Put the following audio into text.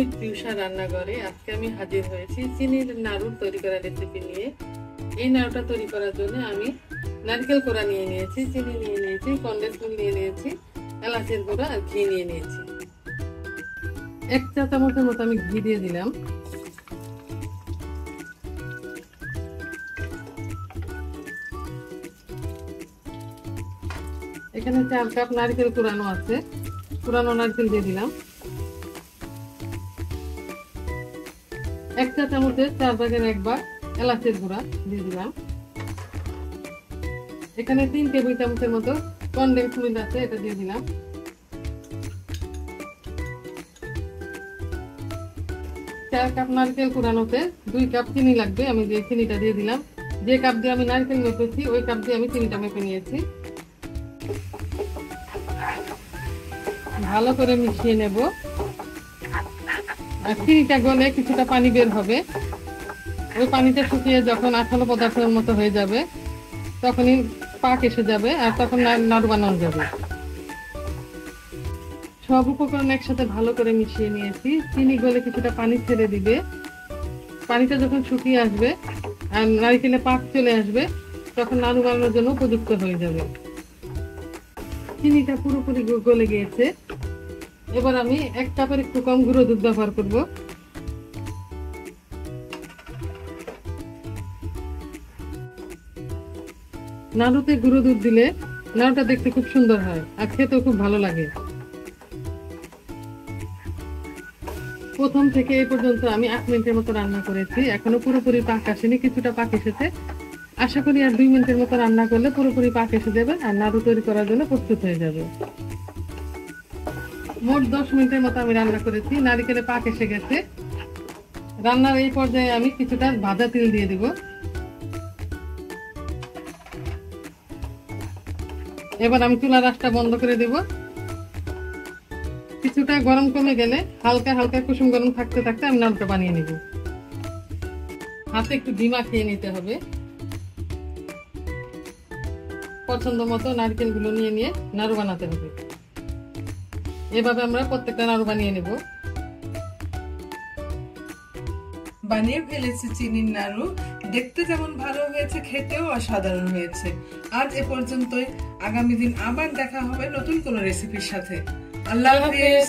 With পিউষা রান্নাঘরে আজকে আমি হাজির হয়েছি চিনির নাড়ু তৈরি করার রেসিপি নিয়ে। এই নাড়ুটা তৈরি করার জন্য আমি নারকেল কোড়া নিয়ে নিয়েছি, চিনি নিয়ে নিয়েছি, কনডেন্স মিল্ক নিয়ে নিয়েছি, এলাচের গুঁড়া আর ঘি নিয়ে নিয়েছি। 1 চা চামচের মতো আমি ঘি দিয়ে দিলাম। এখানে 4 কাপ নারকেল কুড়ানো আছে, কুড়ানো নারকেল দিয়ে দিলাম। 1 চা চামচের 4 ভাগের 1 ভাগ এলাচের গুঁড়া দিয়ে দিলাম। এখানে 3 টেবিল চামচের মতো কনডেন্স মিল্ক আছে, এটা দিয়ে দিলাম। 4 কাপ নারকেল কুড়ানোতে 2 কাপ চিনি লাগবে, আমি যে চিনিটা দিয়ে দিলাম। যে কাপ দিয়ে আমি নারকেল মেপেছি ওই কাপ দিয়ে আমি চিনিটা মেপে নিয়েছি। ভালো করে মিশিয়ে নেব। আর চিনিটা গলে কিছুটা পানি বের হবে, ওই পানিটা শুকিয়ে যখন আঠালো পদার্থের মতো হয়ে যাবে তখনই পাক এসে যাবে আর তখন নাড়ু বানানো যাবে। সব উপকরণ একসাথে ভালো করে মিশিয়ে নিয়েছি। চিনি গলে কিছুটা পানি ছেড়ে দিবে, পানিটা যখন শুকিয়ে আসবে আর নারকেলে পাক চলে আসবে তখন নাড়ু বানানোর জন্য উপযুক্ত হয়ে যাবে। চিনিটা পুরোপুরি গলে গিয়েছে। এবার আমি 1 কাপের একটু কম গুঁড়ো দুধ ব্যবহার করব। নাড়ুতে গুঁড়ো দুধ দিলে নাড়ুটা দেখতে খুব সুন্দর হয় আর খেতেও খুব ভালো লাগে। প্রথম থেকে এই পর্যন্ত আমি 8 মিনিটের মতো রান্না করেছি, এখনো পুরোপুরি পাক আসেনি, কিছুটা পাক এসেছে। আশা করি আর 2 মিনিটের মতো রান্না করলে পুরোপুরি পাক এসে যাবে আর নাড়ু তৈরি করার জন্য প্রস্তুত হয়ে যাবে। মোট 10 মিনিটের মতো আমি রান্না করেছি, নারকেলে পাক এসে গেছে। রান্নার এই পর্যায়ে আমি কিছুটা ভাজা তেল দিয়ে দিব। এবার আমি চুলার আঁচটা বন্ধ করে দেব। কিছুটা গরম কমে গেলে হালকা হালকা কুসুম গরম থাকতে থাকতে আমি নাড়ুটা বানিয়ে নেব। হাতে একটু ঘি মাখিয়ে নিতে হবে। পছন্দ মতো নারকেল গুলো নিয়ে নিয়ে নাড়ু বানাতে হবে। এভাবে আমরা প্রত্যেকটা নাড়ু বানিয়ে নেব। বানিয়ে ফেলেছি চিনির নাড়ু, দেখতে যেমন ভালো হয়েছে খেতেও অসাধারণ হয়েছে। আজ এ পর্যন্তই, আগামী দিন আবার দেখা হবে নতুন কোনো রেসিপির সাথে। আল্লাহ হাফেজ।